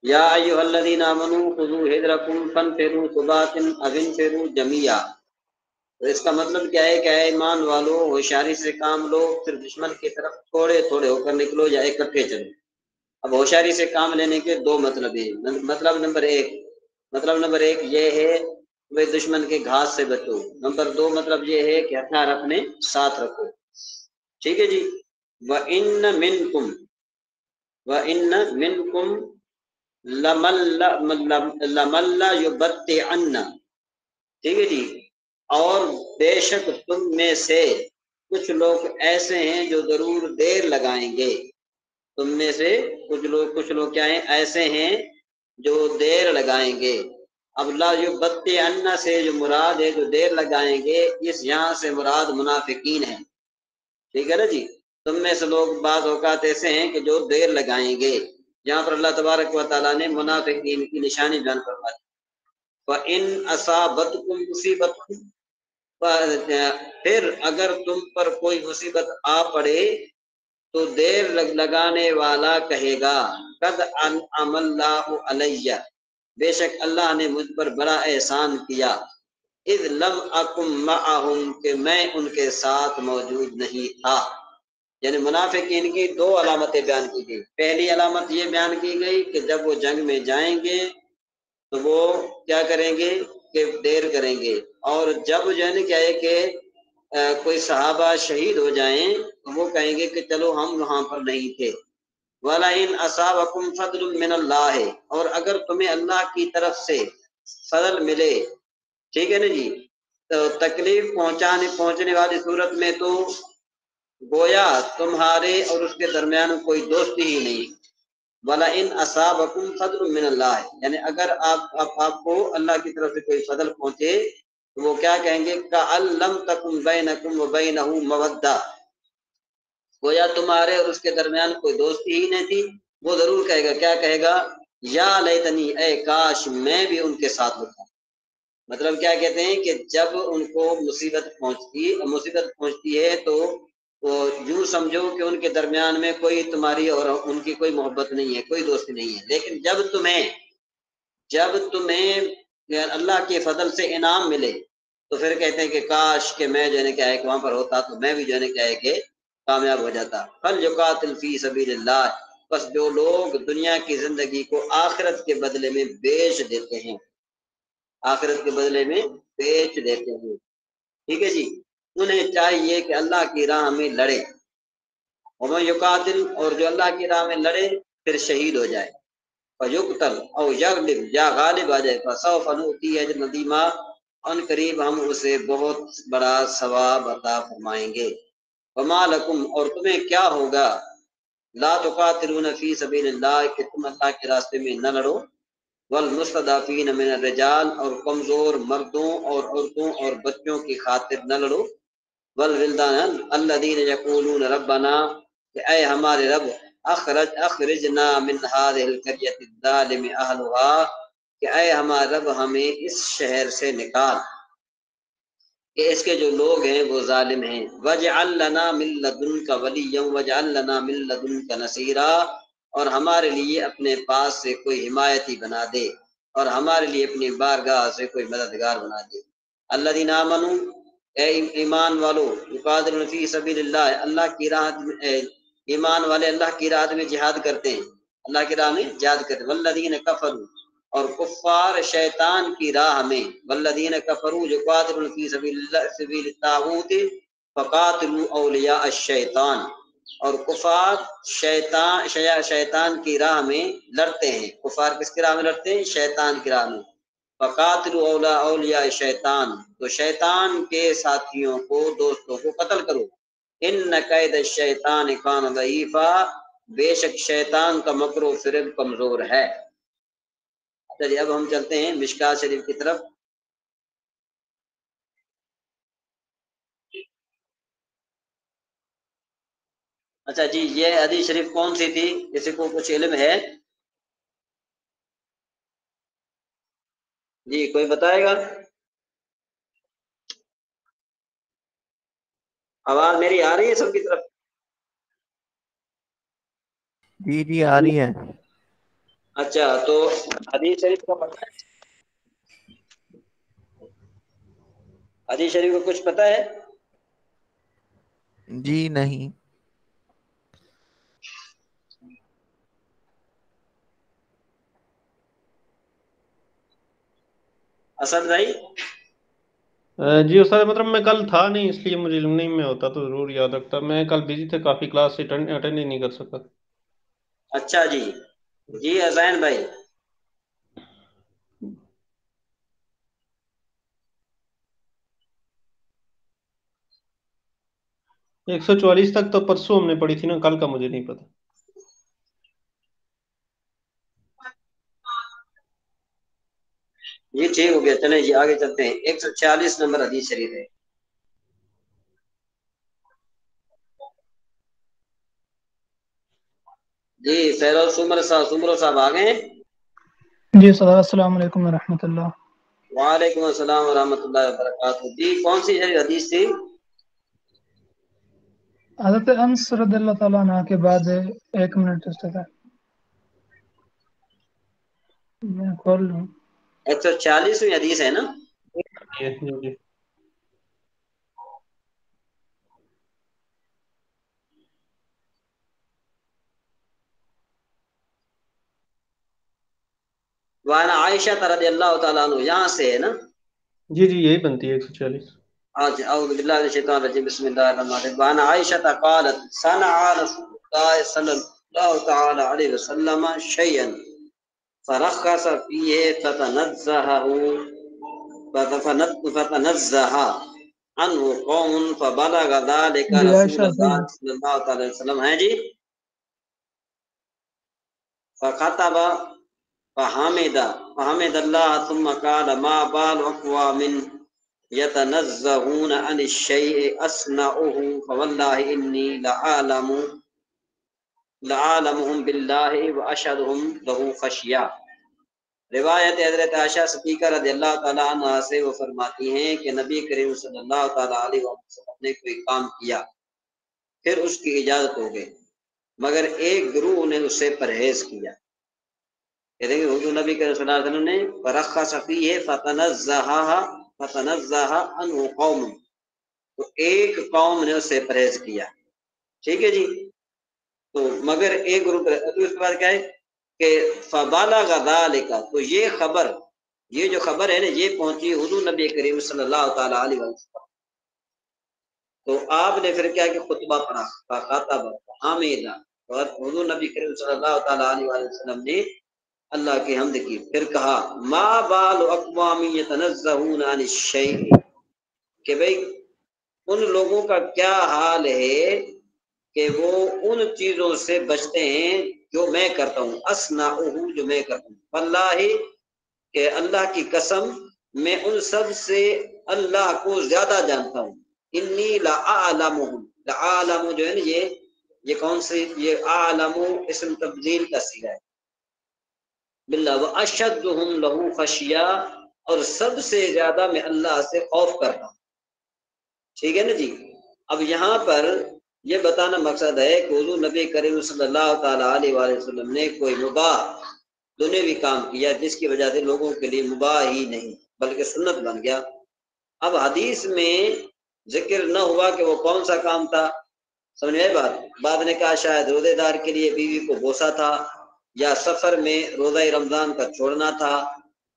یا ایھا الذین آمنوا خذوا حذرکم فانفروا ثبات او انفروا جمیعا۔ تو اس کا مطلب کیا ہے کہ اے ایمان والو ہوشیاری سے کام لو، پھر دشمن کی طرف تھوڑے تھوڑے ہو کر نکلو یا اکٹھے چلو۔ اب ہوشیاری سے کام لینے کے دو مطلب ہیں۔ مطلب نمبر ایک یہ ہے کہ دشمن کے گھاس سے بچو۔ نمبر دو مطلب یہ ہے کہ ہتھیار اپنے ساتھ رکھو۔ ٹھیک ہے جی۔ وَإِنَّ مِنْكُمْ لَمَن لَّيُبَطِّئَنَّ۔ ٹھیک ہے جی۔ اور بے شک تم میں سے کچھ لوگ ایسے ہیں جو ضرور دیر لگائیں گے۔ تم میں سے کچھ لوگ کیا ہیں؟ ایسے ہیں جو دیر لگائیں گے۔ اب لا یبطئن سے جو مراد ہے جو دیر لگائیں گے، اس یہاں سے مراد منافقین ہیں۔ ٹھیک ہے نا جی۔ تم میں سے لوگ بعض اوقات ایسے ہیں کہ جو دیر لگائیں گے۔ یہاں پر اللہ تبارک و تعالیٰ نے منافقین کی نشانی بیان فرمائی۔ وَإِنْ أَصَابَتْكُمْ مُصِیبَةٌ، پھر اگر تم پر کوئی مصیبت آ پڑے تو دیر لگانے والا کہے گا قد انعم اللہ علیہ، بے شک اللہ نے مجھ پر بڑا احسان کیا، اذ لم اکم معہم، کہ میں ان کے ساتھ موجود نہیں تھا۔ یعنی منافقین کی دو علامتیں بیان کی گئی۔ پہلی علامت یہ بیان کی گئی کہ جب وہ جنگ میں جائیں گے تو وہ کیا کریں گے کہ دیر کریں گے، اور جب جو ہے نا کیا ہے کہ کوئی صحابہ شہید ہو جائیں تو وہ کہیں گے کہ چلو ہم وہاں پر نہیں تھے۔ وَلَئِنْ أَصَابَكُمْ فَضْلٌ مِّنَ اللَّهِ، اور اگر تمہیں اللہ کی طرف سے فضل ملے، ٹھیک ہے نا جی، تو تکلیف پہنچنے والی صورت میں تو گویا تمہارے اور اس کے درمیان کوئی دوستی ہی نہیں۔ وَلَئِنْ أَصَابَكُمْ فَضْلٌ مِّنَ اللَّهِ، یعنی اگر آپ کو اللہ کی طرف سے کوئی فضل پہنچے تو وہ کیا کہیں گے كَأَن لَّمْ تَكُن بَيْنَكُمْ وَبَيْنَهُ مَوَدَّةٌ، گویا تمہارے اور اس کے درمیان کوئی دوستی ہی نہیں تھی۔ وہ ضرور کہے گا، کیا کہے گا؟ یا لیتنی، اے کاش میں بھی ان کے ساتھ ہوتا۔ مطلب کیا کہتے ہیں کہ جب ان کو مصیبت پہنچتی ہے تو وہ یوں سمجھو کہ ان کے درمیان میں کوئی تمہاری اور ان کی کوئی محبت نہیں ہے، کوئی دوستی نہیں ہے، لیکن جب تمہیں اللہ کے فضل سے انعام ملے تو پھر کہتے ہیں کہ کاش کہ میں جو ہے کیا ہے کہ وہاں پر ہوتا تو میں بھی جو ہے کیا ہے کہ کامیاب ہو جاتا۔ فَلْيُقَاتِلْ فِي سَبِيلِ اللَّهِ، بس جو لوگ دنیا کی زندگی کو آخرت کے بدلے میں بیچ دیتے ہیں، آخرت کے بدلے میں بیچ دیتے ہیں، ٹھیک ہے جی، انہیں چاہیے کہ اللہ کی راہ میں لڑے۔ وَمَن يُقَاتِلْ، اور جو اللہ کی راہ میں لڑے پھر شہید ہو جائے، فَيُقْتَلْ أَوْ يَغْلِبْ، یا غالب آ جائے، فَسَوْفَ نُؤْتِيهِ أَجْرًا عَظِيمًا، ان قریب ہم اسے بہت بڑا ثواب عطا فرمائیں گے۔ وَمَا لَكُمْ، اور تمہیں کیا ہوگا، لا تقاتلون فی سبیل اللہ، کہ تم اللہ کے راستے میں نہ لڑو، والمستضعفین من الرجال، اور کمزور مردوں اور عورتوں اور بچوں کی خاطر نہ لڑو، والولدان الذین یقولون ربنا، کہ اے ہمارے رب اخرجنا من هذه القرية الظالم اهلها، کہ اے ہمارے رب ہمیں اس شہر سے نکال کہ اس کے جو لوگ ہیں وہ ظالم ہیں، وَاجْعَل لَّنَا مِن لَّدُنكَ وَلِيًّا وَاجْعَل لَّنَا مِن لَّدُنكَ نَصِيرًا، اور ہمارے لیے اپنے پاس سے کوئی حمایتی بنا دے، اور ہمارے لیے اپنی بارگاہ سے کوئی مددگار بنا دے۔ الذین آمنوا، اے ایمان والو، یقاتلون فی سبیل اللہ، اللہ کی راہ میں ایمان والے اللہ کی راہ میں جہاد کرتے ہیں، اللہ کی راہ میں جہاد کرتے ہیں۔ والذین کفروا، اور کفار شیطان کی راہ میں، والذین کفروا یقاتلون فی سبیل الطاغوت فقاتلوا اولیاء الشیطان، اور کفار شیطان کی راہ میں لڑتے ہیں۔ کفار کس کی راہ میں لڑتے ہیں؟ شیطان کی راہ میں۔ فقاتلوا اولیاء الشیطان، تو شیطان کے ساتھیوں کو، دوستوں کو قتل کرو۔ ان کید الشیطان کان ضعیفا، بے شک شیطان کا مکر و فریب کمزور ہے۔ چلیے اب ہم چلتے ہیں مشکات شریف کی طرف۔ اچھا جی، یہ حدیث شریف کون سی تھی؟ کسی کو کچھ علم ہے؟ جی کوئی بتائے گا؟ آواز میری آ رہی ہے سب کی طرف؟ جی جی آ رہی ہے. اچھا تو حدیث شریف کا پتہ ہے؟ حدیث شریف کو کچھ پتہ ہے؟ جی نہیں. اسد بھائی جی استاد مطلب میں کل تھا نہیں، اس لیے مجھے علم نہیں، میں ہوتا تو ضرور یاد رکھتا. میں کل بزی تھا کافی، کلاس سے اٹینڈ ہی نہیں کر سکا. اچھا جی. جی حسین بھائی 144 تک تو پرسوں ہم نے پڑھی تھی نا، کل کا مجھے نہیں پتا. جی ٹھیک ہو گیا، چلیں جی آگے چلتے ہیں. 146 نمبر حدیث شریف ہے. جی فیروز سمرو صاحب آ گئے. جی صدا السلام علیکم ورحمۃ اللہ. وعلیکم السلام ورحمۃ اللہ وبرکاتہ. جی کون سی حدیث تھی؟ حضرت انس رضی اللہ تعالیٰ عنہ کے بعد 1 منٹ استاد میں کھول لوں. 146ویں حدیث ہے نا؟ جی جی. وعن عائشہ رضی اللہ تعالیٰ عنہ، یہاں سے ہے نا؟ جی جی یہی بنتی ہے 146. اعوذ باللہ من الشیطان الرجیم، بسم اللہ الرحمن الرحیم. وعن عائشہ قالت صنع رسول اللہ صلی اللہ تعالی علیہ وسلم شیئا فرخص فیہ فتنزہ عنہ قوم فبلغ ذلك جی رسول عائشہ اللہ صحیح ہے. صلی اللہ علیہ وسلم ہے جی. فخطب فحمد اللہ ثم قال ما بال اقوام يتنزهون عن الشيء اصنعه فوالله اني لعالمهم بالله واشهدهم له خشيا. روایت حضرت عائشہ صدیقہ رضی اللہ تعالی عنہ سے وہ فرماتی ہیں کہ نبی کریم صلی اللہ تعالی علیہ وسلم نے کوئی کام کیا، پھر اس کی اجازت ہو گئی، مگر ایک گروہ نے اس سے پرہیز کیا. کہتے ہیں کہ حضور نبی کریم صلی اللہ علیہ وسلم نے فرخص فیہ فتنزہ عنہ قوم، تو ایک قوم نے اس سے پرہیز کیا. ٹھیک ہے جی. تو مگر ایک گروپ تو اس کے بعد کیا ہے کہ فبالغ ذلک، تو یہ جو خبر ہے نا یہ پہنچی حضور نبی کریم صلی اللہ تعالی علیہ وسلم. تو آپ نے پھر کیا کہ خطبہ پڑھا، فخطب حمیدہ، اور حضور نبی کریم صلی اللہ تعالی علیہ وسلم نے اللہ کی حمد کی. پھر کہا ما بال اقوام یتنزہون عن الشیء، کہ بھئی ان لوگوں کا کیا حال ہے کہ وہ ان چیزوں سے بچتے ہیں جو میں کرتا ہوں، اصنعہ جو میں کرتا ہوں، واللہ کہ اللہ کی قسم میں ان سب سے اللہ کو زیادہ جانتا ہوں. انی لعالمہم، لعالم جو ہے نا یہ کون سی، یہ اعلم اسم تبدیل کا صیغہ ہے. باللہ واشدہم لہ خشیہ، اور سب سے زیادہ میں اللہ سے خوف کرتا ہوں. ٹھیک ہے نا جی. اب یہاں پر یہ بتانا مقصد ہے کہ حضور نبی کریم صلی اللہ تعالی علیہ وآلہ وسلم نے کوئی مباح دنیوی کام کیا جس کی وجہ سے لوگوں کے لیے مباح ہی نہیں بلکہ سنت بن گیا. اب حدیث میں ذکر نہ ہوا کہ وہ کون سا کام تھا، سمجھ میں بات. بعد نے کہا شاید روزے دار کے لیے بیوی کو بوسا تھا، یا سفر میں روزہ رمضان کا چھوڑنا تھا،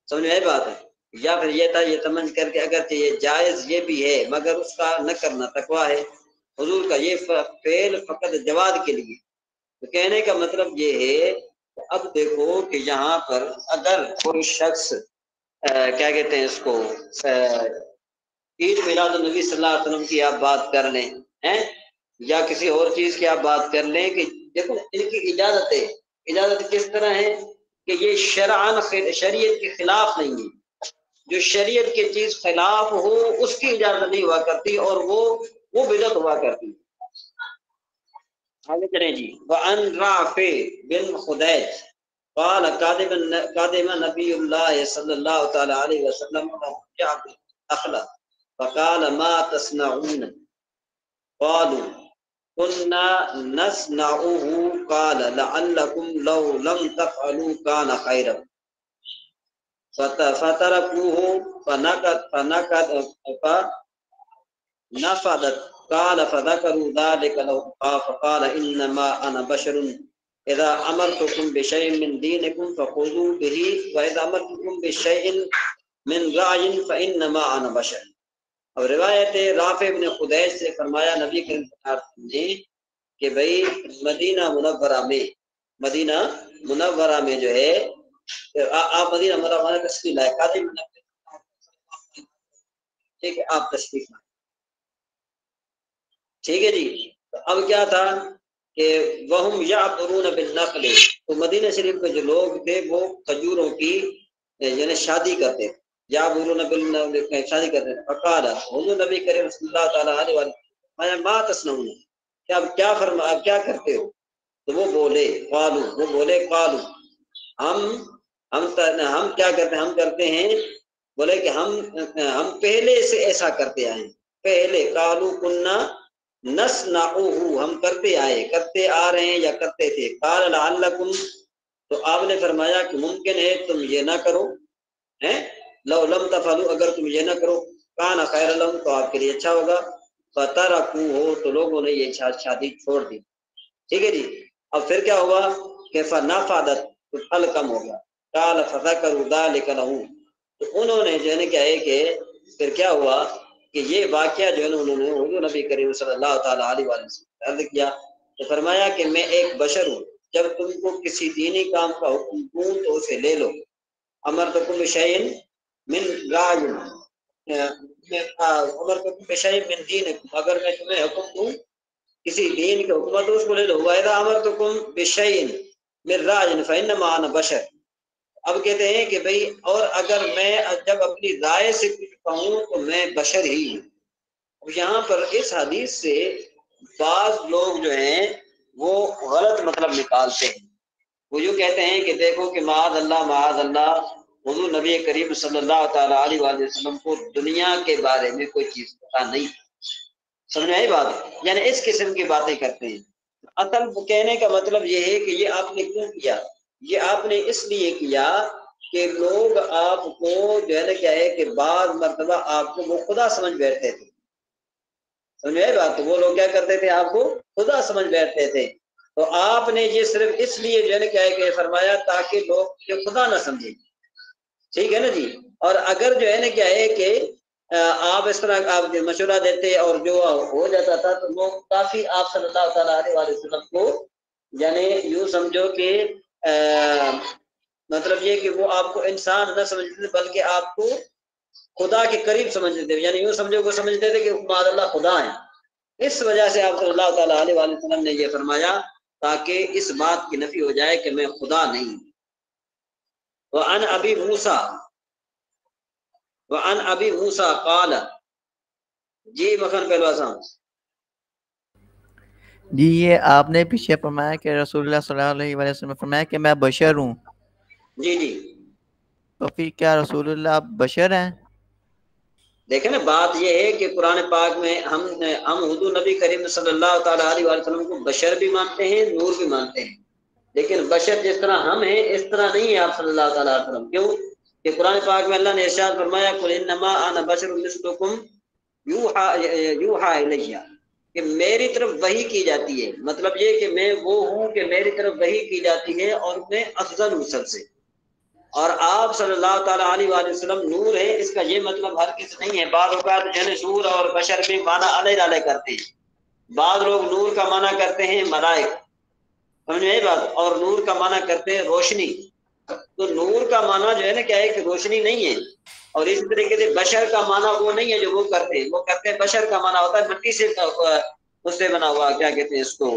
سمجھ میں بات ہے. یا پھر یہ تھا یہ سمجھ کر کے اگرچہ یہ جائز یہ بھی ہے مگر اس کا نہ کرنا تقویٰ ہے. حضور کا یہ فعل فقط جواز کے لیے. تو کہنے کا مطلب یہ ہے اب دیکھو کہ یہاں پر اگر کوئی شخص کیا کہتے ہیں اس کو عید میلاد النبی صلی اللہ علیہ وسلم کی آپ بات کر لیں یا کسی اور چیز کی آپ بات کر لیں کہ دیکھو ان کی اجازت ہے. اجازت کس طرح ہے کہ یہ شرعاً شریعت کے خلاف نہیں ہے. جو شریعت کی چیز خلاف ہو اس کی اجازت نہیں ہوا کرتی اور وہ بدعت ہوا کرتی. آگے چلیں جی. وعن رافع بن خدیج قال قادم نبی اللہ صلی اللہ تعالی علیہ وسلم اخلا فقال ما تصنعون قالوا كنا نصنعه قال لعلكم لو لم تفعلوا كان خيرا فتركوه فنفدت قال فذكروا ذلك له فقال إنما أنا بشر إذا أمرتكم بشيء من دينكم فخذوا به وإذا أمرتكم بشيء من رأي فإنما أنا بشر. اور روایت رافع بن خدیج سے فرمایا نبی کریم صلی اللہ علیہ وسلم نے کہ بھئی مدینہ منورہ میں جو ہے آپ مدینہ منورہ میں تشریف لائے قادم ٹھیک ہے آپ تشریف لائے ٹھیک ہے جی. تو اب کیا تھا کہ وہم یعبرون بالنخل تو مدینہ شریف میں جو لوگ تھے وہ کھجوروں کی یعنی شادی کرتے تھے یعبرون بالنخل شادی کرتے تھے. فقال حضور نبی کریم صلی اللہ تعالیٰ علیہ وسلم ما تصنعون کہ اب کیا کرتے ہو. تو وہ بولے قالو ہم کیا کرتے ہیں ہم کرتے ہیں بولے کہ ہم پہلے سے ایسا کرتے آئے پہلے قالو کننا نصنعوہ ہم کرتے آ رہے ہیں یا کرتے تھے. قال لعلکم تو آپ نے فرمایا کہ ممکن ہے تم یہ نہ کرو لو لم تفعلوا اگر تم یہ نہ کرو کان خیر لهم تو آپ کے لیے اچھا ہوگا. فترکوہ تو لوگوں نے یہ شادی چھوڑ دی. ٹھیک ہے جی. اب پھر کیا ہوا کہ فنفدت تو پھل کم ہو گیا. قال فذكروا ذلك له تو انہوں نے جو ہے کیا ہے کہ پھر کیا ہوا کہ یہ واقعہ جو ہے انہوں نے حضور نبی کریم صلی اللہ تعالیٰ علیہ وسلم عرض کیا تو فرمایا کہ میں ایک بشر ہوں جب تم کو کسی دینی کام کا حکم دوں تو اسے لے لو. امرتکم بشیء من رأی امرتکم بشیء من دینکم اگر میں تمہیں حکم دوں کسی دین کے حکومت اس کو لے لو. وَإِذَا أَمَرْتُكُمْ بِشَيْءٍ مِّن رَّأْيٍ فَإِنَّمَا أَنَا بَشَرٌ اب کہتے ہیں کہ بھئی اور اگر میں جب اپنی رائے سے کچھ کہوں تو میں بشر ہی ہوں. یہاں پر اس حدیث سے بعض لوگ جو ہیں وہ غلط مطلب نکالتے ہیں. وہ جو کہتے ہیں کہ دیکھو کہ معاذ اللہ حضور نبی کریم صلی اللہ تعالیٰ علیہ وسلم کو دنیا کے بارے میں کوئی چیز پتا نہیں. سمجھ میں آئی بات؟ یعنی اس قسم کی باتیں کرتے ہیں. اصل کہنے کا مطلب یہ ہے کہ یہ آپ نے کیوں کیا؟ یہ آپ نے اس لیے کیا کہ لوگ آپ کو جو ہے نا کیا ہے کہ بعض مرتبہ آپ کو وہ خدا سمجھ بیٹھتے تھے. سمجھ میں آئی بات؟ وہ لوگ کیا کرتے تھے آپ کو خدا سمجھ بیٹھتے تھے. تو آپ نے یہ صرف اس لیے جو ہے نا کیا ہے کہ فرمایا تاکہ لوگ یہ خدا نہ سمجھیں. ٹھیک ہے نا جی. اور اگر جو ہے نا کیا ہے کہ آپ اس طرح آپ مشورہ دیتے اور جو ہو جاتا تھا تو وہ کافی آپ صلی اللہ تعالیٰ علیہ وسلم کو یعنی یوں سمجھو کہ مطلب یہ کہ وہ آپ کو انسان نہ سمجھتے تھے بلکہ آپ کو خدا کے قریب سمجھتے تھے. یعنی یوں سمجھو وہ سمجھتے تھے کہ معاذ اللہ خدا ہیں. اس وجہ سے آپ صلی اللہ تعالیٰ علیہ وسلم نے یہ فرمایا تاکہ اس بات کی نفی ہو جائے کہ میں خدا نہیں. وعن ابی موسیٰ قال جی مخن پہلو صاحب جی یہ آپ نے پیچھے فرمایا کہ رسول اللہ صلی اللہ علیہ وسلم نے فرمایا کہ میں بشر ہوں. جی جی. تو پھر کیا رسول اللہ بشر ہیں؟ دیکھیں نا بات یہ ہے کہ قرآن پاک میں ہم حضور نبی کریم صلی اللہ تعالیٰ علیہ وسلم کو بشر بھی مانتے ہیں نور بھی مانتے ہیں. لیکن بشر جس طرح ہم ہیں اس طرح نہیں ہے آپ صلی اللہ تعالیٰ علیہ وسلم. کیوں کہ قرآن پاک میں اللہ نے ارشاد فرمایا قل انما انا بشر مثلکم یوحی الیہ کہ میری طرف وحی کی جاتی ہے. مطلب یہ کہ میں وہ ہوں کہ میری طرف وحی کی جاتی ہے اور میں افضل ہوں سب سے. اور آپ صلی اللہ تعالیٰ علیہ وسلم نور ہے. اس کا یہ مطلب ہر کس نہیں ہے. بعض اوقات نور اور بشر بھی معنی علیہ کرتے ہیں. بعض لوگ نور کا معنی کرتے ہیں ملائک سمجھ میں بات اور نور کا معنی کرتے ہیں روشنی. تو نور کا معنی جو ہے نا کیا ہے کہ روشنی نہیں ہے. اور اس طریقے سے بشر کا معنی وہ نہیں ہے جو وہ کرتے ہیں. وہ کرتے ہیں بشر کا معنی ہوتا ہے مٹی سے اس سے بنا ہوا کیا کہتے ہیں اس کو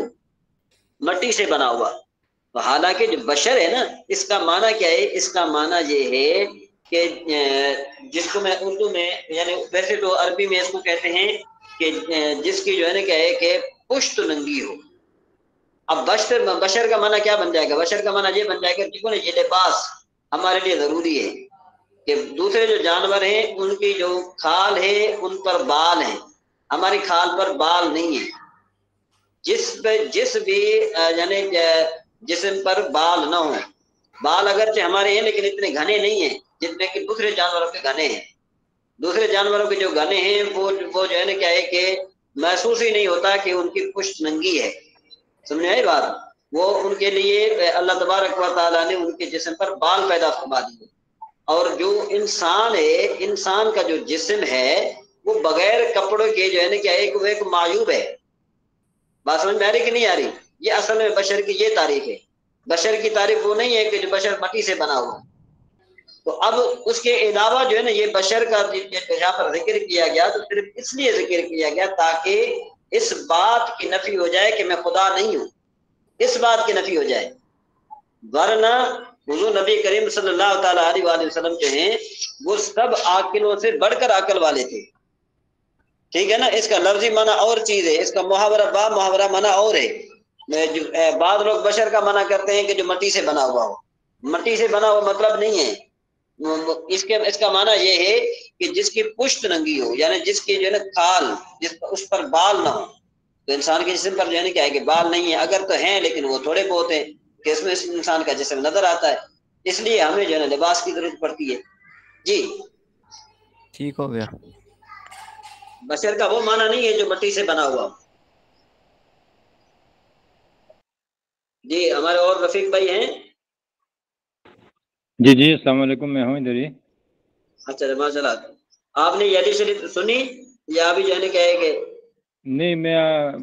مٹی سے بنا ہوا. تو حالانکہ جو بشر ہے نا اس کا معنی کیا ہے؟ اس کا معنی یہ ہے کہ جس کو میں اردو میں یعنی ویسے تو عربی میں اس کو کہتے ہیں کہ جس کی جو ہے نا کیا ہے کہ پشت ننگی ہو. اب بشر کا معنی کیا بن جائے گا؟ بشر کا معنی یہ بن جائے گا دیکھو نا یہ لباس ہمارے لیے ضروری ہے کہ دوسرے جو جانور ہیں ان کی جو کھال ہے ان پر بال ہیں ہماری کھال پر بال نہیں ہے. جس بھی یعنی جسم پر بال نہ ہو. بال اگرچہ ہمارے ہیں لیکن اتنے گھنے نہیں ہیں جتنے کہ دوسرے جانوروں کے گھنے ہیں. دوسرے جانوروں کے جو گھنے ہیں وہ جو ہے نا کیا ہے کہ محسوس ہی نہیں ہوتا کہ ان کی پشت ننگی ہے. سمجھ آئی بات؟ وہ ان کے لیے اللہ تبارک و تعالیٰ نے ان کے جسم پر بال پیدا فرما دیے. اور جو انسان ہے، انسان کا جو جسم ہے وہ بغیر کپڑوں کے جو ہے نا کیا وہ ایک معیوب ہے. بات سمجھ میں آ رہی کہ نہیں آ رہی؟ یہ اصل میں بشر کی یہ تعریف ہے. بشر کی تعریف وہ نہیں ہے کہ جو بشر مٹی سے بنا ہوا. تو اب اس کے علاوہ جو ہے نا یہ بشر کا یہاں پر ذکر کیا گیا تو صرف اس لیے ذکر کیا گیا تاکہ اس بات کی نفی ہو جائے کہ میں خدا نہیں ہوں. اس بات کی نفی ہو جائے. ورنہ حضور نبی کریم صلی اللہ تعالیٰ علیہ وآلہ وسلم جو ہیں وہ سب عاقلوں سے بڑھ کر عقل والے تھے. ٹھیک ہے نا؟ اس کا لفظی معنی اور چیز ہے، اس کا محاورہ با محاورہ معنی اور ہے. بعض لوگ بشر کا منع کرتے ہیں کہ جو مٹی سے بنا ہوا ہو. مٹی سے بنا ہوا مطلب نہیں ہے. اس کا معنی یہ ہے کہ جس کی پشت ننگی ہو، یعنی جس کی جو ہے نا کھال، اس پر بال نہ ہو. تو انسان کے جسم پر جو ہے نا کیا ہے کہ بال نہیں ہے، اگر تو ہیں لیکن وہ تھوڑے بہت ہیں کہ اس میں انسان کا جسم نظر آتا ہے. اس لیے ہمیں جو ہے نا لباس کی ضرورت پڑتی ہے. جی ٹھیک ہو گیا. بشر کا وہ معنی نہیں ہے جو مٹی سے بنا ہوا. جی ہمارے اور رفیق بھائی ہیں. جی السلام علیکم، میں ہوں ادھر ہی. اچھا ماشاء اللہ. آپ نے یہ حدیث شریف سنی یا ابھی جو ہے نا کیا ہے کہ نہیں، میں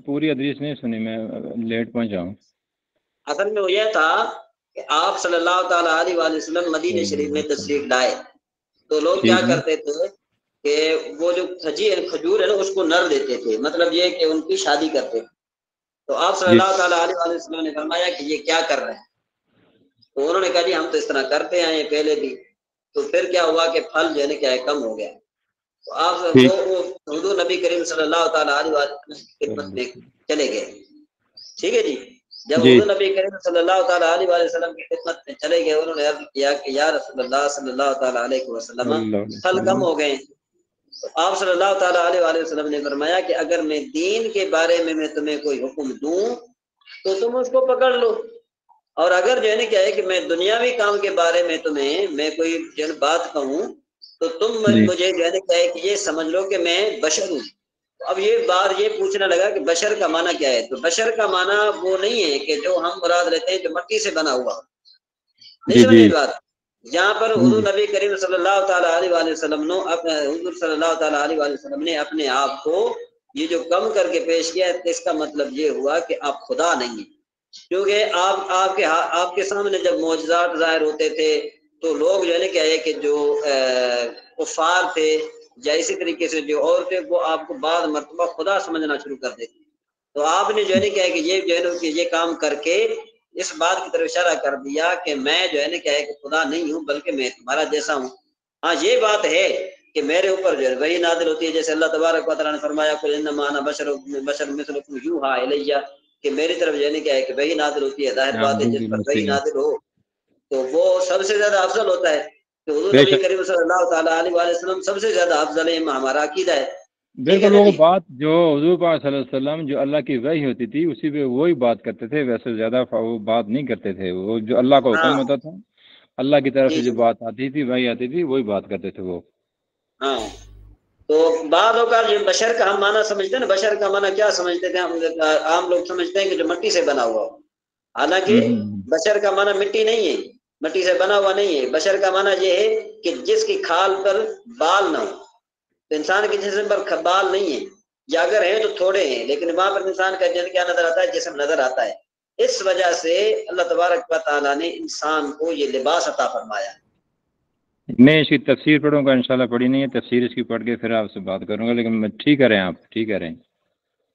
پوری حدیث نہیں سنی، میں لیٹ پہنچا ہوں. اصل میں وہ یہ تھا کہ آپ صلی اللہ تعالیٰ علیہ وآلہ وسلم مدینہ شریف میں تشریف لائے تو لوگ کیا کرتے تھے کہ وہ جو کھجور ہے نا اس کو نر دیتے تھے، مطلب یہ کہ ان کی شادی کرتے تھے. تو آپ صلی اللہ تعالیٰ علیہ وآلہ وسلم نے فرمایا کہ یہ کیا کر رہے ہیں؟ تو انہوں نے کہا جی ہم تو اس طرح کرتے آئے ہیں پہلے بھی. تو پھر کیا ہوا کہ پھل جو ہے نا کیا ہے کم ہو گیا. تو آپ حضور نبی کریم صلی اللہ تعالیٰ علیہ وسلم کی خدمت میں چلے گئے. ٹھیک ہے جی. جب حضور نبی کریم صلی اللہ تعالیٰ علیہ وسلم کی خدمت میں چلے گئے، انہوں نے عرض کیا کہ یا رسول اللہ صلی اللہ تعالیٰ علیہ وسلم پھل کم ہو گئے. تو آپ صلی اللہ تعالیٰ علیہ وسلم نے فرمایا کہ اگر میں دین کے بارے میں تمہیں کوئی حکم دوں تو تم اس کو پکڑ لو، اور اگر جو ہے نا کیا ہے کہ میں دنیاوی کام کے بارے میں تمہیں میں کوئی جو ہے بات کہوں تو تم مجھے جو ہے نا کیا ہے کہ یہ سمجھ لو کہ میں بشر ہوں. اب یہ بات یہ پوچھنا لگا کہ بشر کا معنی کیا ہے؟ تو بشر کا معنی وہ نہیں ہے کہ جو ہم مراد لیتے ہیں جو مٹی سے بنا ہوا. نہیں سمجھے بات؟ جہاں پر حضور نبی کریم صلی اللہ تعالیٰ علیہ وسلم حضور صلی اللہ تعالیٰ علیہ وسلم نے اپنے آپ کو یہ جو کم کر کے پیش کیا ہے اس کا مطلب یہ ہوا کہ آپ خدا نہیں ہیں. کیونکہ آپ کے سامنے جب معجزات ظاہر ہوتے تھے تو لوگ جو ہے نا کیا ہے کہ جو کفار تھے یا اسی طریقے سے جو اور تھے وہ آپ کو بعض مرتبہ خدا سمجھنا شروع کر دیتے. تو آپ نے جو ہے نا کیا ہے کہ یہ جو ہے نا کہ یہ کام کر کے اس بات کی طرف اشارہ کر دیا کہ میں جو ہے نا کیا ہے کہ خدا نہیں ہوں بلکہ میں تمہارا جیسا ہوں. ہاں یہ بات ہے کہ میرے اوپر جو ہے وہی نازل ہوتی ہے، جیسے اللہ تبارک و تعالیٰ نے فرمایا قل انما انا بشر مثلکم یوحی الی، کہ میری طرف جو ہے نا کیا ہے کہ وہی نازل ہوتی ہے. ظاہر بات ہے جس پر وہی نازل ہو تو وہ سب سے زیادہ افضل ہوتا ہے. تو حضور نبی کریم صلی اللہ تعالیٰ علیہ وسلم سب سے زیادہ افضل ہے، ہمارا عقیدہ ہے. بالکل وہ بات جو حضور پاک صلی اللہ علیہ وسلم جو اللہ کی وحی ہوتی تھی اسی پہ وہی بات کرتے تھے، ویسے زیادہ وہ بات نہیں کرتے تھے. وہ جو اللہ کا حکم ہوتا تھا، اللہ کی طرف سے جو بات آتی تھی وحی آتی تھی وہی بات کرتے تھے وہ. ہاں تو بعض اوقات جو بشر کا ہم معنی سمجھتے ہیں نا، بشر کا معنی کیا سمجھتے تھے ہم عام لوگ سمجھتے ہیں کہ جو مٹی سے بنا ہوا ہو. حالانکہ بشر کا معنی مٹی نہیں ہے، مٹی سے بنا ہوا نہیں ہے. بشر کا معنی یہ ہے کہ جس کی کھال پر بال نہ ہو. تو انسان کے جسم پر بال نہیں ہے، یا اگر ہیں تو تھوڑے ہیں، لیکن وہاں پر انسان کا جسم کیا نظر آتا ہے؟ جسم نظر آتا ہے. اس وجہ سے اللہ تبارک و تعالیٰ نے انسان کو یہ لباس عطا فرمایا. میں اس کی تفسیر پڑھوں گا، انشاءاللہ پڑھی نہیں ہے، تفسیر اس کی پڑھ کے پھر آپ سے بات کروں گا. لیکن ٹھیک کر رہے ہیں آپ، ٹھیک کر رہے ہیں.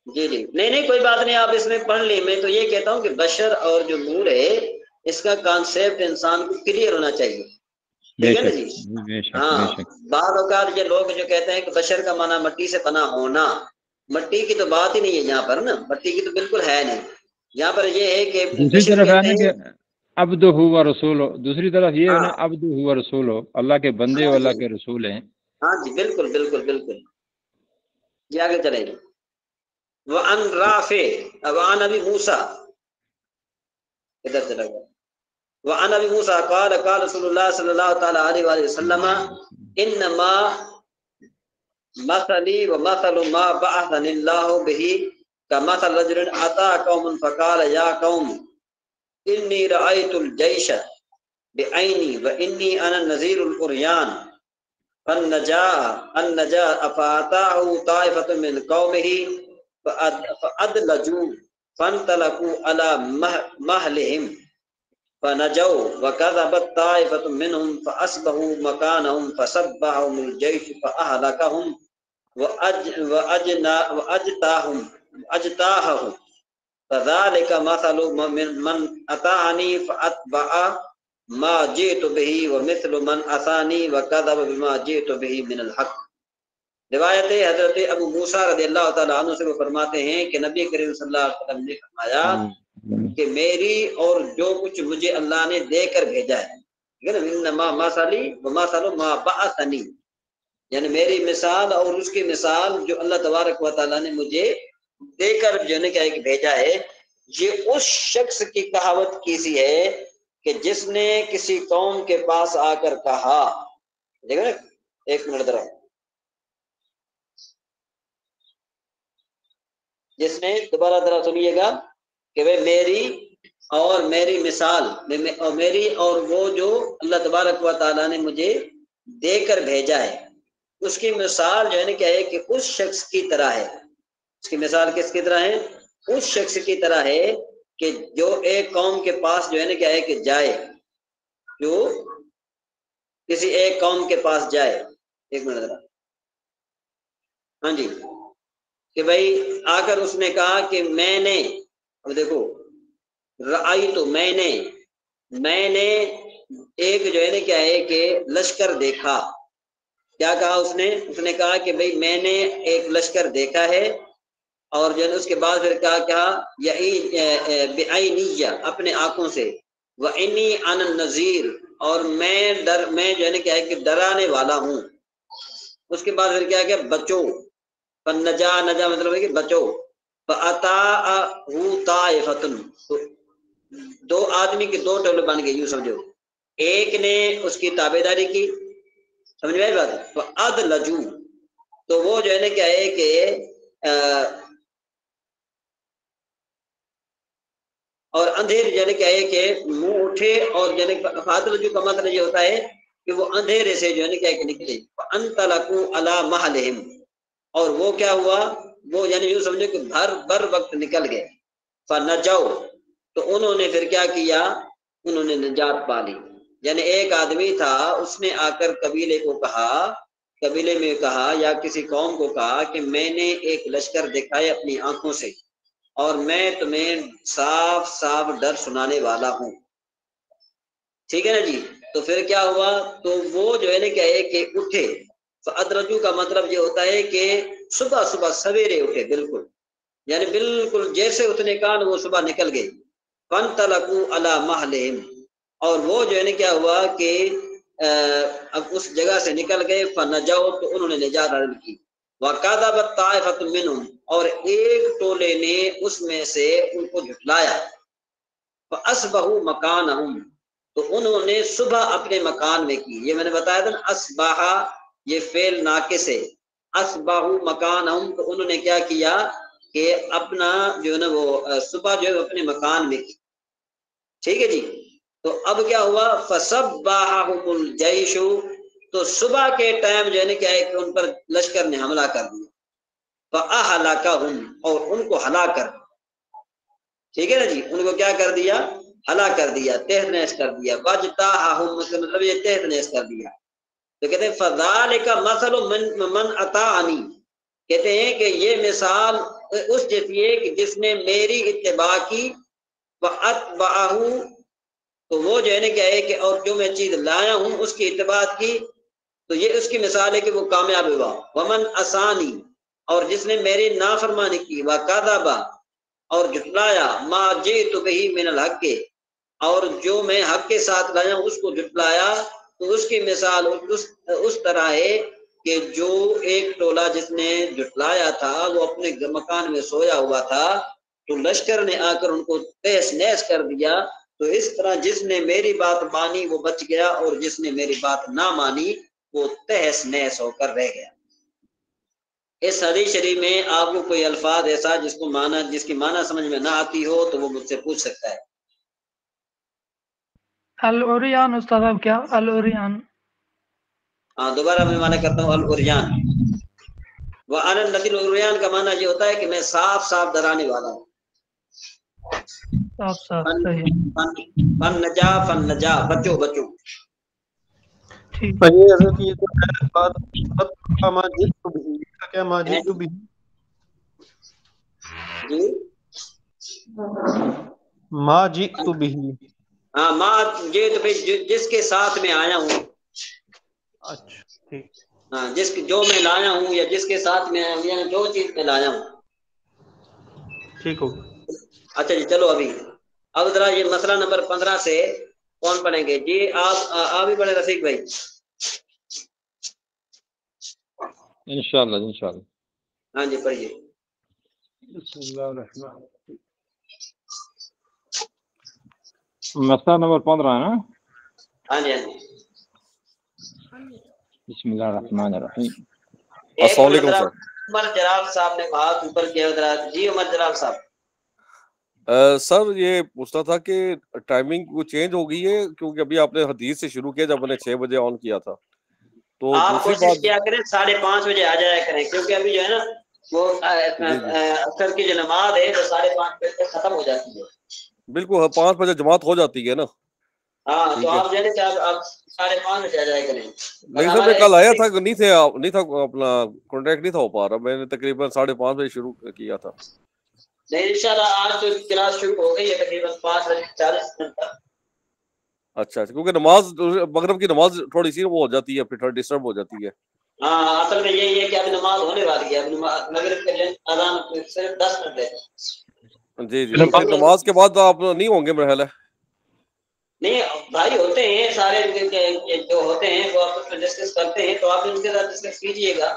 جی نہیں کوئی بات نہیں، آپ اس میں پڑھ لیں. میں تو یہ کہتا ہوں کہ بشر اور جو نور ہے اس کا کانسیپٹ انسان کو کلیئر ہونا چاہیے. ٹھیک ہے نا جی؟ ہاں بعض اوقات یہ لوگ جو کہتے ہیں کہ بشر کا معنی مٹی سے بنا ہونا، مٹی کی تو بات ہی نہیں ہے یہاں پر نا، مٹی کی تو بالکل ہے نہیں. یہاں پر یہ ہے کہ دوسری طرف ہے نا کہ عبد ہوا رسول ہو، دوسری طرف یہ ہے نا عبد ہوا رسول ہو، اللہ کے بندے ہو، اللہ کے رسول ہیں. ہاں جی بالکل بالکل بالکل. جی آگے چلیں گے. وعن رافع وعن ابی موسیٰ، ادھر چلا گیا، وعن ابی موسیٰ قال قال رسول اللہ صلی اللہ تعالی علیہ وآلہ وسلم انما مثلی ومثل ما بعثنی اللہ به كمثل رجل اتى قوم فقال یا قوم انی رأیت الجیش بعینی وانی انا النذیر العریان فالنجاء فأتاه طائفة من قومه فأدلجوا فانطلقوا على مهلهم فنجوا وكذبت طائفة منهم فأصبحوا مكانهم فصبحهم الجيش فأهلكهم وأجتاحهم فذلك مثل من أطاعني فأتبع ما جئت به ومثل من عصاني وكذب بما جئت به من الحق۔ روایت حضرت ابو موسیٰ رضی اللہ تعالیٰ عنہ سے وہ فرماتے ہیں کہ نبی کریم صلی اللہ علیہ وسلم نے فرمایا کہ میری اور جو کچھ مجھے اللہ نے دے کر بھیجا ہے، انما مثلی ومثل ما بعثنی، یعنی میری مثال اور اس کی مثال جو اللہ تبارک و تعالیٰ نے مجھے دے کر جو نے کیا بھیجا ہے، یہ اس شخص کی کہاوت کی سی ہے کہ جس نے کسی قوم کے پاس آ کر کہا، دیکھو نا ایک منٹ ذرا، جس نے دوبارہ ذرا سنیے گا کہ وہ میری مثال اور میری اور وہ جو اللہ تبارک و تعالیٰ نے مجھے دے کر بھیجا ہے، اس کی مثال جو ہے نا کیا ہے کہ اس شخص کی طرح ہے۔ اس کی مثال کس کی طرح ہے؟ اس شخص کی طرح ہے کہ جو ایک قوم کے پاس جو ہے نا کیا ہے کہ جائے، جو کسی ایک قوم کے پاس جائے، ایک منٹ ذرا، ہاں جی، کہ بھائی آ کر اس نے کہا کہ میں نے، اب دیکھو رأی تو میں نے ایک جو ہے نا کیا ہے کہ لشکر دیکھا، کیا کہا اس نے کہا کہ بھائی میں نے ایک لشکر دیکھا ہے، اور جو ہے اس کے بعد پھر کہا بعینی، اپنے آنکھوں سے، وانی انا النذیر، اور میں جو ہے نا کیا ہے کہ ڈرانے والا ہوں۔ اس کے بعد پھر کیا بچو، فنجا مطلب ہے کہ بچو، فأتاہ طائفۃ، دو آدمی کے دو ٹولے بن گئے، یوں سمجھو، ایک نے اس کی تابع داری کی، سمجھ میں آئی بات، فأدلجوا، تو وہ جو ہے نا کیا ہے کہ اور اندھیر جو ہے کیا ہے کہ منہ اٹھے، اور جو ہے فادلجوا کا مطلب یہ ہوتا ہے کہ وہ اندھیرے سے جو ہے نا کیا کہ نکلے، فانطلقوا علی مہلہم، اور وہ کیا ہوا، وہ یعنی یوں سمجھو کہ بر وقت نکل گئے، فنجوا، تو انہوں نے پھر کیا کیا، انہوں نے نجات پا لی۔ یعنی ایک آدمی تھا، اس نے آ کر قبیلے میں کہا یا کسی قوم کو کہا کہ میں نے ایک لشکر دیکھا ہے اپنی آنکھوں سے، اور میں تمہیں صاف صاف ڈر سنانے والا ہوں، ٹھیک ہے نا جی۔ تو پھر کیا ہوا، تو وہ جو ہے نا کیا ہے کہ اٹھے، فادرجو کا مطلب یہ ہوتا ہے کہ صبح سویرے اٹھے، بالکل یعنی بالکل جیسے اس نے کہا وہ صبح نکل گئے، فانطلقوا علی مہلہم، اور وہ جو ہے نا کیا ہوا کہ اب اس جگہ سے نکل گئے، فنجوا، تو انہوں نے نجات حاصل کی، وَكَذَبَتْ طَائِفَةٌ مِّنْهُمْ، اور ایک ٹولے نے اس میں سے ان کو جھٹلایا، فَأَصْبَحُوا مَكَانَهُمْ، تو انہوں نے صبح اپنے مکان میں کی۔ یہ میں نے بتایا تھا نا، اصبح یہ فعل ناقص ہے، اصبحوا مکانہم، تو انہوں نے کیا کیا کہ اپنا جو ہے نا وہ صبح جو ہے اپنے مکان میں کی، ٹھیک ہے جی۔ تو اب کیا ہوا، فصبحهم الجیش، تو صبح کے ٹائم جو ہے نا کیا ہے کہ ان پر لشکر نے حملہ کر دیا، فاہلکہم، اور ان کو ہلاک کر دیا، ٹھیک ہے نا جی، ان کو کیا کر دیا، ہلاک کر دیا، تہس نہس کر دیا، واجتاحہم، مطلب یہ تہس نہس کر دیا۔ تو کہتے ہیں فذالک مثل من اطاعنی، کہتے ہیں کہ یہ مثال اس جیسی ہے کہ جس نے میری اتباع کی، فاتبعہ، تو وہ جو ہے نا کیا ہے کہ اور جو میں چیز لایا ہوں اس کی اتباع کی، تو یہ اس کی مثال ہے کہ وہ کامیاب ہوا۔ ومن عصانی، اور جس نے میری نافرمانی کی، وکذب، اور جھٹلایا، ما جئت بہ من الحق، اور جو میں حق کے ساتھ لایا ہوں اس کو جھٹلایا، تو اس کی مثال اس طرح ہے کہ جو ایک ٹولہ جس نے جھٹلایا تھا وہ اپنے مکان میں سویا ہوا تھا تو لشکر نے آ کر ان کو تہس نہس کر دیا، تو اس طرح جس نے میری بات مانی وہ بچ گیا اور جس نے میری بات نہ مانی وہ تہس نہس ہو کر رہ گیا۔ اس حدیث شریف میں آپ کو کوئی الفاظ ایسا جس کی معنی سمجھ میں نہ آتی ہو تو وہ مجھ سے پوچھ سکتا ہے۔ العریان استاد صاحب، کیا العریان؟ ہاں دوبارہ میں معنی کرتا ہوں، العریان وَأَنَا الَّذِي الْعُرْيَانَ کا معنی یہ ہوتا ہے کہ میں صاف صاف ڈرانے والا ہوں۔ صاف صاف صحیح، فن نجا بچو بچو۔ ٹھیک۔ یہ حضرت یہ تو ہے بات ما جئت به، اس کا کیا ما جئت به؟ جی ما جئت به، ہاں ماں یہ تو جس کے ساتھ میں آیا ہوں، اچھا ٹھیک، ہاں جو میں لایا ہوں یا جس کے ساتھ میں آیا ہوں، یعنی جو چیز میں لایا ہوں۔ ٹھیک ہو۔ اچھا جی چلو اب ذرا یہ مسئلہ نمبر 15 سے کون پڑھیں گے؟ جی آپ ہی پڑھیں رفیق بھائی۔ انشاءاللہ ہاں جی پڑھیے۔ بسم اللہ الرحمن الرحیم۔ مسئلہ نمبر 15 ہے نا؟ ہاں جی ہاں جی۔ بسم اللہ الرحمن الرحیم۔ السلام علیکم سر۔ عمر جلال صاحب نے ہاتھ اوپر کیا ذرا۔ جی عمر جلال صاحب۔ سر یہ پوچھنا تھا کہ ٹائمنگ وہ چینج ہو گئی ہے، کیونکہ ابھی آپ نے حدیث سے شروع کیا جب میں نے 6 بجے آن کیا تھا، تو آپ دوسری کوشش بات کیا کریں 5:30 بجے آ جایا کریں، کیونکہ ابھی جو ہے نا وہ اثر کی جو نماز ہے وہ 5:30 بجے تک ختم ہو جاتی ہے۔ بالکل 5 بجے جماعت ہو جاتی ہے نا۔ ہاں ٹھیک تو ہے، آپ جو ہے نا آپ 5:30 بجے آ جایا کریں۔ نہیں سر میں کل آیا تھا، نہیں تھا اپنا کانٹیکٹ نہیں تھا ہو پا رہا، میں نے تقریباً 5:30 بجے شروع کیا تھا۔ نہیں انشاءاللہ آج تو کلاس شروع ہو گئی ہے تقریباً 5:40 تک۔ اچھا کیونکہ نماز مغرب کی نماز تھوڑی سی وہ ہو جاتی ہے، پھر ڈسٹرب ہو جاتی ہے۔ ہاں اصل میں یہی ہے کہ ابھی نماز ہونے والی ہے، ابھی مغرب کے اذان صرف 10 منٹ ہے۔ جی تو پھر نماز کے بعد آپ نہیں ہوں گے میرا خیال ہے؟ نہیں بھائی ہوتے ہیں سارے جو ہوتے ہیں وہ آپس میں ڈسکس کرتے ہیں، تو آپ ان کے ساتھ ڈسکس کیجئے گا۔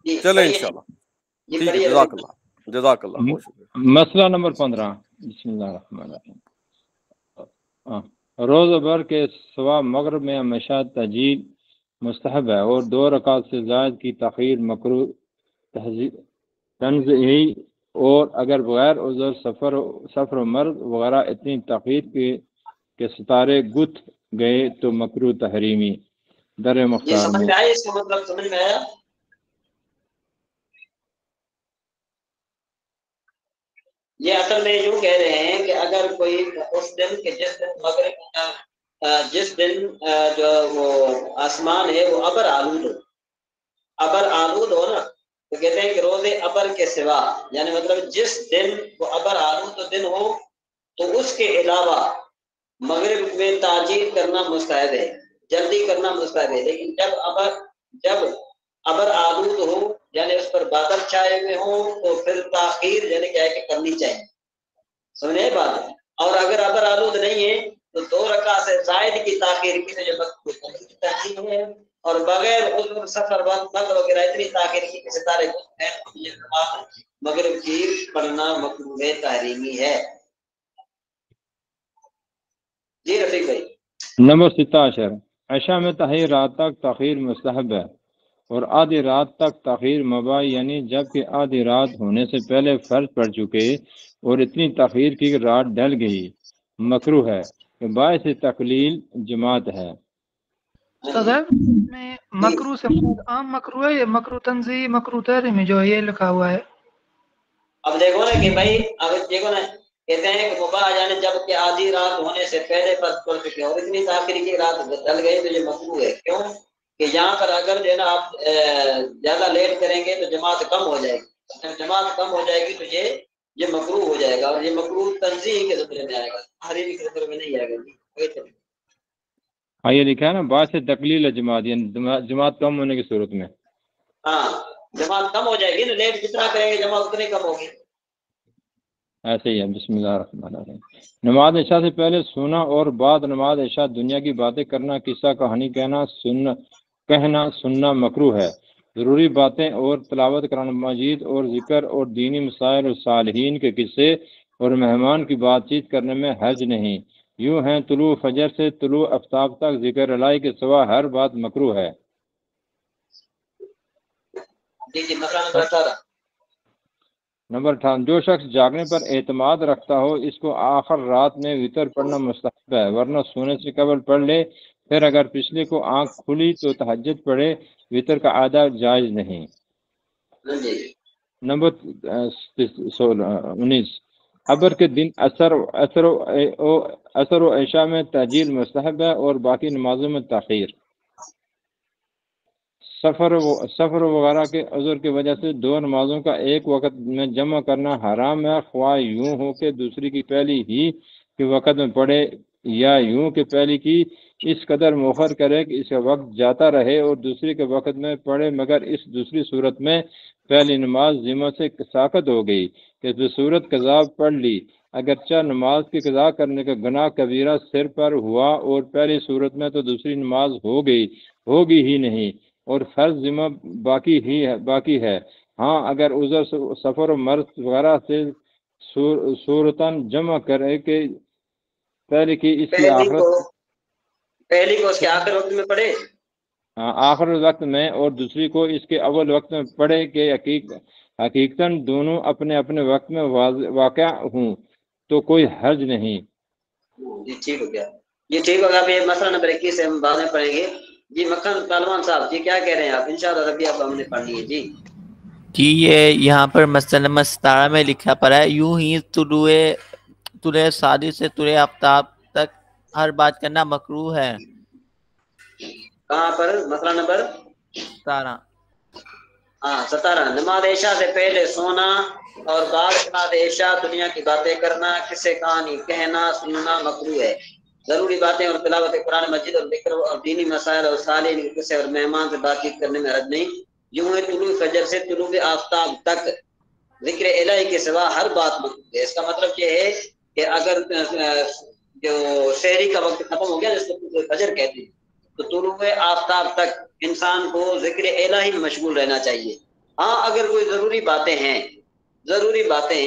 چلیں انشاءاللہ ٹھیک ہے، جزاک اللہ بہت شکریہ۔ مسئلہ نمبر 15، بسم اللہ الرحمن الرحیم۔ روز بھر کے سوا مغرب میں ہمیشہ تہجد مستحب ہے اور 2 رکعت سے زائد کی تاخیر مکروہ تنزیہی، اور اگر بغیر عذر سفر و مرض وغیرہ اتنی تاخیر کے ستارے گت گئے تو مکروہ تحریمی۔ در یہ مختار سمجھ میں میں آیا، اس کا مطلب سمجھ میں آیا؟ یہ اصل میں یوں کہہ رہے ہیں کہ اگر کوئی اس دن کے جس دن مغرب جس دن جو وہ آسمان ہے وہ ابر آلود ہو نا، تو کہتے ہیں کہ روز ابر کے سوا، یعنی مطلب جس دن وہ ابر آلود دن ہو تو اس کے علاوہ مغرب میں تاجیل کرنا مستحب ہے، جلدی کرنا مستحب ہے۔ لیکن جب ابر آلود ہو یعنی اس پر بادل چھائے ہوئے ہوں تو پھر تاخیر یعنی کیا ہے کہ کرنی چاہیے، سمجھے بات؟ اور اگر ابر آلود نہیں ہے تو 2 رکعت سے زائد کی تاخیر کی جو ہے، اور بغیر عذر سفر مرض وغیرہ اتنی تاخیر کی کہ ستارے مغرب کی پڑھنا مکروہ تحریمی ہے۔ جی رفیق بھائی۔ نمبر 17، عشاء میں تاخیر رات تک تاخیر مستحب ہے اور آدھی رات تک تاخیر مباح، یعنی جب کہ آدھی رات ہونے سے پہلے فرض پڑ چکے اور اتنی تاخیر کی کہ رات ڈل گئی، مکروہ ہے کہ باعث تقلیل جماعت ہے۔ استاد صاحب میں مکروہ سے مراد عام مکروہ ہے یا مکروہ تنزیہی مکروہ تحریمی جو ہے یہ لکھا ہوا ہے؟ اب دیکھو نا کہ بھائی اب دیکھو نا کہتے ہیں کہ مباح یعنی جب کہ آدھی رات ہونے سے پہلے فرض پڑ چکے اور اتنی تاخیر کی رات ڈل گئی تو یہ مکروہ ہے۔ کیوں کہ یہاں پر اگر جو ہے نا آپ زیادہ لیٹ کریں گے تو جماعت کم ہو جائے گی، جب جماعت کم ہو جائے گی تو یہ مکروہ ہو جائے گا، اور یہ مکروہ تنزیہی کے زمرے میں آئے گا، تحریمی کے زمرے میں نہیں آئے گا۔ ہاں یہ لکھا ہے نا باعث تقلیل جماعت، یعنی جماعت کم ہونے کی صورت میں۔ ہاں جماعت کم ہو جائے گی نا، لیٹ جتنا کریں گے جماعت اتنی کم ہوگی۔ ایسے ہی ہے۔ بسم اللہ الرحمن الرحیم۔ نماز عشاء سے پہلے سونا اور بعد نماز عشاء دنیا کی باتیں کرنا، قصہ کہانی کہنا، کہنا سننا مکروہ ہے۔ ضروری باتیں اور تلاوت قرآن مجید اور ذکر اور دینی مسائل اور صالحین کے قصے اور مہمان کی بات چیت کرنے میں حرج نہیں۔ یوں ہیں طلوع فجر سے طلوع آفتاب تک ذکر الہی کے سوا ہر بات مکروہ ہے۔ جی مسئلہ نمبر 18۔ نمبر 18، جو شخص جاگنے پر اعتماد رکھتا ہو اس کو آخر رات میں وتر پڑھنا مستحب ہے، ورنہ سونے سے قبل پڑھ لے، پھر اگر پچھلے کو آنکھ کھلی تو تہجد پڑھے، وتر کا ادا جائز نہیں۔ نمبر 19، ابر کے دن اثر و عشاء میں تاجیل مستحب ہے اور باقی نمازوں میں تاخیر۔ سفر وغیرہ کے عذر کی وجہ سے دو نمازوں کا ایک وقت میں جمع کرنا حرام ہے، خواہ یوں ہو کہ دوسری کی پہلی ہی کے وقت میں پڑھے یا یوں کہ پہلی کی اس قدر مؤخر کرے کہ اس کا وقت جاتا رہے اور دوسری کے وقت میں پڑھے، مگر اس دوسری صورت میں پہلی نماز ذمہ سے ساقط ہو گئی کہ صورت قضا پڑھ لی، اگرچہ نماز کی قضا کرنے کا گناہ کبیرہ سر پر ہوا اور پہلی صورت میں تو دوسری نماز ہوگی ہی نہیں اور فرض ذمہ باقی ہے۔ ہاں اگر عذر سفر و مرض وغیرہ سے صورتاً جمع کرے کہ پہلے کی اس کی پہلی کو اس کے آخر وقت میں پڑھے، آخر وقت میں، اور دوسری کو اس کے اول وقت میں پڑھے کہ حقیقتاً دونوں اپنے اپنے وقت میں واقع ہوں تو کوئی حرج نہیں۔ جی ٹھیک ہو گیا، یہ ٹھیک ہوگا۔ اب یہ مسئلہ نمبر 21 سے ہم بعد میں پڑھیں گے۔ جی مکھن طالبان صاحب جی کیا کہہ رہے ہیں آپ؟ انشاءاللہ ربی آپ ہم نے پڑھنی ہے۔ جی یہ یہاں پر مسئلہ نمبر 17 میں لکھا پڑا ہے، یوں ہی طلوع صادق سے طلوع آفتاب تک ہر بات کرنا مکروہ ہے۔ کہاں پر؟ مسئلہ نمبر 17۔ ہاں 17، نماز عشاء سے پہلے سونا اور بعد نماز عشاء دنیا کی باتیں کرنا، قصے کہانی کہنا سننا مکروہ ہے۔ ضروری باتیں اور تلاوت قرآن مجید اور ذکر اور دینی مسائل اور صالحین کے قصے اور مہمان سے بات چیت کرنے میں حرج نہیں۔ یوں ہے طلوع فجر سے طلوع آفتاب تک ذکر الہی کے سوا ہر بات مکروہ ہے۔ اس کا مطلب یہ ہے کہ اگر جو شہری کا وقت ختم ہو گیا جس کو فجر کہتے ہیں تو طلوع آفتاب تک انسان کو ذکر الہی میں مشغول رہنا چاہیے۔ ہاں اگر کوئی ضروری باتیں ہیں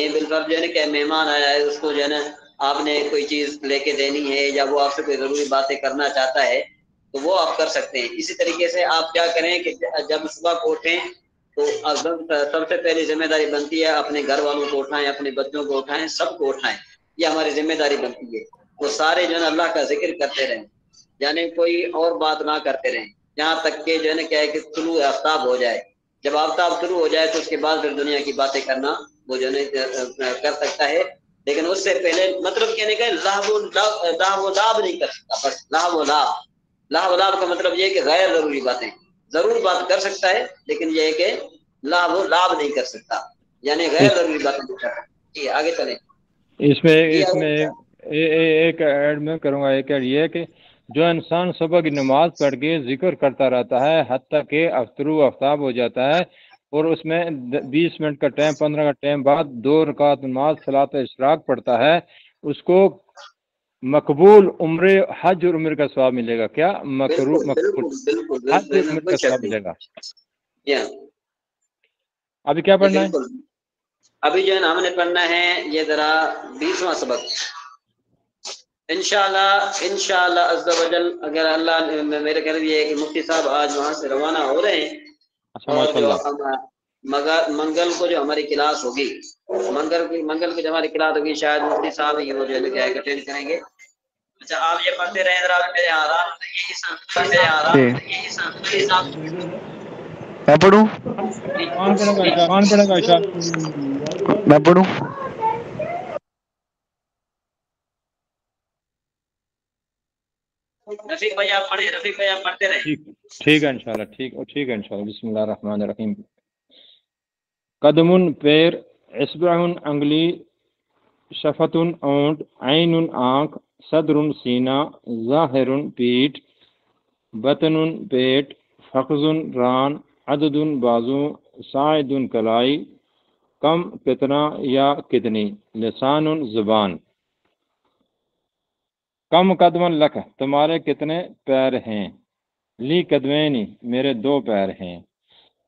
بالفرض جو ہے نا کہ مہمان آیا ہے اس کو جو ہے نا آپ نے کوئی چیز لے کے دینی ہے یا وہ آپ سے کوئی ضروری باتیں کرنا چاہتا ہے تو وہ آپ کر سکتے ہیں۔ اسی طریقے سے آپ کیا کریں کہ جب صبح کو اٹھیں تو سب سے پہلی ذمہ داری بنتی ہے اپنے گھر والوں کو اٹھائیں، اپنے بچوں کو اٹھائیں، سب کو اٹھائیں، یہ ہماری ذمہ داری بنتی ہے۔ وہ سارے جو ہے نا اللہ کا ذکر کرتے رہیں، یعنی کوئی اور بات نہ کرتے رہیں یہاں تک کہ جو ہے نا کیا ہے کہ طلوع آفتاب ہو جائے۔ جب آفتاب طلوع ہو جائے تو اس کے بعد پھر دنیا کی باتیں کرنا وہ جو ہے نا کر سکتا ہے، لیکن اس سے پہلے مطلب کہنے کا لہو و لعب نہیں کر سکتا۔ بس لہو و لعب کا مطلب یہ ہے کہ غیر ضروری باتیں، ضرور بات کر سکتا ہے لیکن یہ ہے کہ لہو و لعب نہیں کر سکتا، یعنی غیر ضروری باتیں نہیں کر سکتا۔ جی آگے چلیں۔ اس میں ایک ایڈ میں کروں گا، ایک ایڈ یہ ہے کہ جو انسان صبح کی نماز پڑھ کے ذکر کرتا رہتا ہے حتیٰ کہ طلوع آفتاب ہو جاتا ہے اور اس میں 20 منٹ کا ٹائم 15 کا ٹائم بعد 2 رکعت نماز صلاۃ اشراق پڑھتا ہے، اس کو مقبول عمرے حج اور عمر کا ثواب ملے گا۔ کیا مقبول حج اور عمر کا ثواب ملے گا۔ ابھی کیا پڑھنا ہے؟ ابھی جو ہے نا ہم نے پڑھنا ہے یہ ذرا 20واں سبق انشاءاللہ عز و جل، اگر اللہ میرے خیال یہ ہے کہ مفتی صاحب آج وہاں سے روانہ ہو رہے ہیں اور جو منگل کو جو ہماری کلاس ہوگی منگل کی جو ہماری کلاس ہوگی شاید مفتی صاحب ہی وہ جو ہے کیا اٹینڈ کریں گے۔ اچھا آپ یہ پڑھتے رہیں ذرا میرے آرام میں پڑھوں کون پڑھے گا اشار؟ میں پڑھوں؟ رفیق بھائی آپ پڑھیں، رفیق بھائی آپ پڑھتے رہیں۔ ٹھیک ہے انشاءاللہ، ٹھیک ہے انشاءاللہ۔ بسم اللہ الرحمن الرحیم۔ قدم پیر، اصبع انگلی، شفت اونٹ، عین آنکھ، صدر سینہ، ظاہر پیٹھ، بطن پیٹ، فخذ ران، عدد بازو، ساعد کلائی، کم کتنا یا کتنی، لسان زبان۔ کم قدم لک تمہارے کتنے پیر ہیں، لی قدمینی میرے 2 پیر ہیں،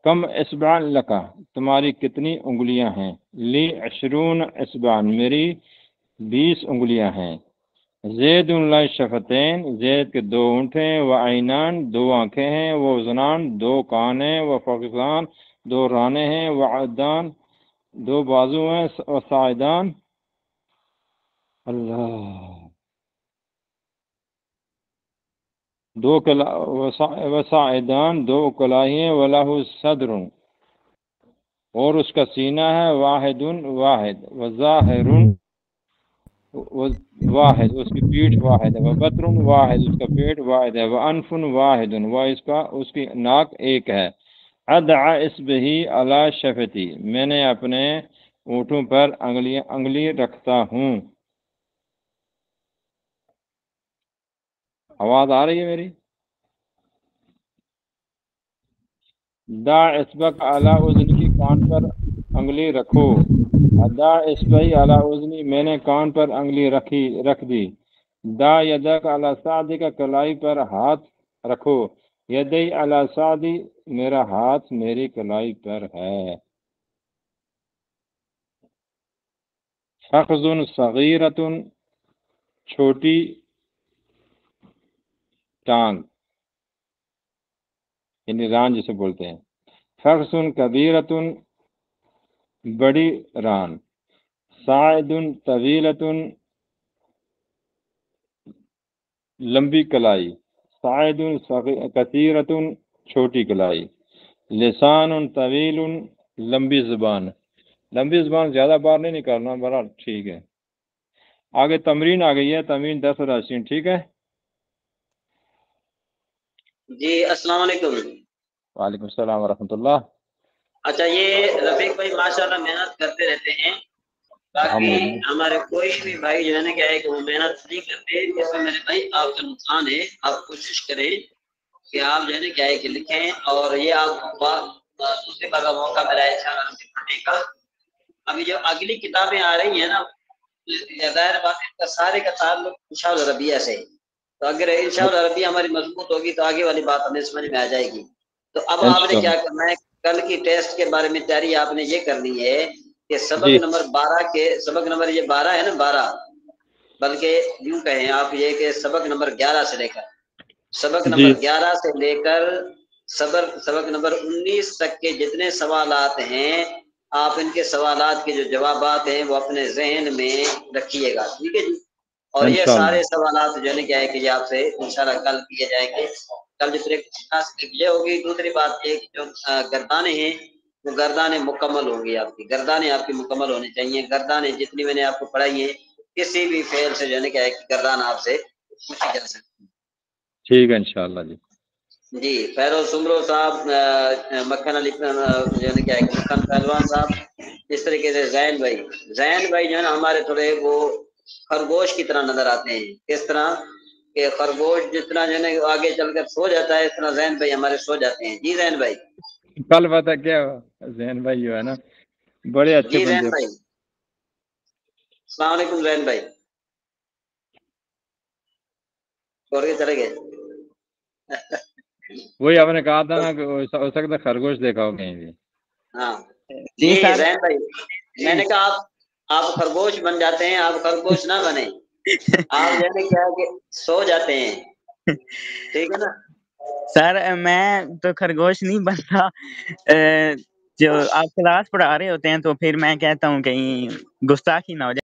کم اصبع لکا تمہاری کتنی انگلیاں ہیں، لی 20 اصبع میری 20 انگلیاں ہیں، زید اللہ شفتین زید کے 2 ہونٹ ہیں، و عینان 2 آنکھیں ہیں، و اذنان 2 کان ہیں، و فخذان 2 رانے ہیں، و عدان 2 بازو ہیں، و ساعدان اللہ 2 وساعدان 2 کلاہی ہیں، وَلَهُ صدر اور اس کا سینہ ہے، واحد واحد، وظاہر واحد اس کی پیٹھ واحد ہے، وبطر واحد اس کا پیٹ واحد ہے، وانف واحد اس کی ناک ایک ہے، ادع اصبہی علی شفتی میں نے اپنے اونٹوں پر انگلی رکھتا ہوں۔ آواز آ رہی ہے میری؟ دا اصبک علی اذنی کی کان پر انگلی رکھو، دا اصبعی علی اذنی میں نے کان پر انگلی رکھ دی، دا یدک علی سعدی کا کلائی پر ہاتھ رکھو، یدی علی سعدی میرا ہاتھ میری کلائی پر ہے، فخذ صغیرۃ چھوٹی ٹانگ یعنی ران جسے بولتے ہیں، فخذ کبیرۃ بڑی ران، ساعد طویلۃ لمبی کلائی، ساعد کثیرۃ چھوٹی کلائی، لسان طویل لمبی زبان زیادہ بار نہیں نکالنا، بہرحال ٹھیک ہے۔ آگے تمرین آ گئی ہے، تمرین 10 اور 80، ٹھیک ہے جی السلام علیکم۔ وعلیکم السلام ورحمۃ اللہ۔ اچھا یہ رفیق بھائی ماشاءاللہ محنت کرتے رہتے ہیں، باقی ہمارے کوئی بھی بھائی جو ہے نا کیا ہے کہ وہ محنت نہیں کرتے، اس میں میرے بھائی آپ کا نقصان ہے، آپ کوشش کریں کہ آپ جو ہے نا کیا ہے کہ لکھیں، اور یہ آپ دوسری بار کا موقع ملا ہے انشاءاللہ پڑھنے کا۔ ابھی جو اگلی کتابیں آ رہی ہیں نا، ظاہر بات ہے کا سارے کا تعلق انشاءاللہ ربیہ سے، تو اگر انشاءاللہ ربیہ ہماری مضبوط ہوگی تو آگے والی بات ہمیں سمجھ میں آ جائے گی۔ تو اب آپ نے کیا کرنا ہے، کل کی ٹیسٹ کے بارے میں تیاری آپ نے یہ کرنی ہے کہ سبق نمبر 12 ہے نا 12، بلکہ یوں کہیں آپ یہ کہ سبق نمبر 11 سے لے کر سبق نمبر 11 سے لے کر سبق نمبر 19 تک کے جتنے سوالات ہیں، آپ ان کے سوالات کے جو جوابات ہیں وہ اپنے ذہن میں رکھیے گا، ٹھیک ہے جی۔ اور یہ سارے سوالات جو ہے نا کیا ہے کہ یہ آپ سے انشاءاللہ کل کیے جائیں گے۔ کل جو یہ ہوگی، دوسری بات یہ کہ جو گردانے ہیں وہ گردانے مکمل ہوں گی، آپ کی گردانے آپ کی مکمل ہونی چاہیے، گردانے جتنی میں نے آپ کو پڑھائی ہیں کسی بھی فعل سے جو ہے نا کیا ہے کہ گردان آپ سے پوچھی جا سکتی ہے، ٹھیک ہے انشاءاللہ جی۔ جی فیروز سمرو صاحب، مکھن علی جو ہے نا کیا ہے کہ مکھن پہلوان صاحب، اس طریقے سے زین بھائی جو ہے نا ہمارے تھوڑے وہ خرگوش کی طرح نظر آتے ہیں، کس طرح کہ خرگوش جتنا جو ہے نا آگے چل کر سو جاتا ہے، اس طرح زین بھائی ہمارے سو جاتے ہیں۔ جی زین بھائی، کل پتہ کیا ہوا، زین بھائی جو ہے نا بڑے اچھے جی زین بندے، بھائی السلام علیکم زین بھائی، چھوڑ کے چلے گئے۔ وہی آپ نے کہا تھا نا کہ ہو سکتا ہے خرگوش دیکھا ہو کہیں بھی۔ ہاں جی زین بھائی، میں نے کہا آپ خرگوش بن جاتے ہیں، آپ خرگوش نہ بنے، آپ جو ہے نا کیا کہ سو جاتے ہیں، ٹھیک ہے نا سر؟ میں تو خرگوش نہیں بنتا، جو آپ کلاس پڑھا رہے ہوتے ہیں تو پھر میں کہتا ہوں کہیں گستاخی نہ ہو جائے۔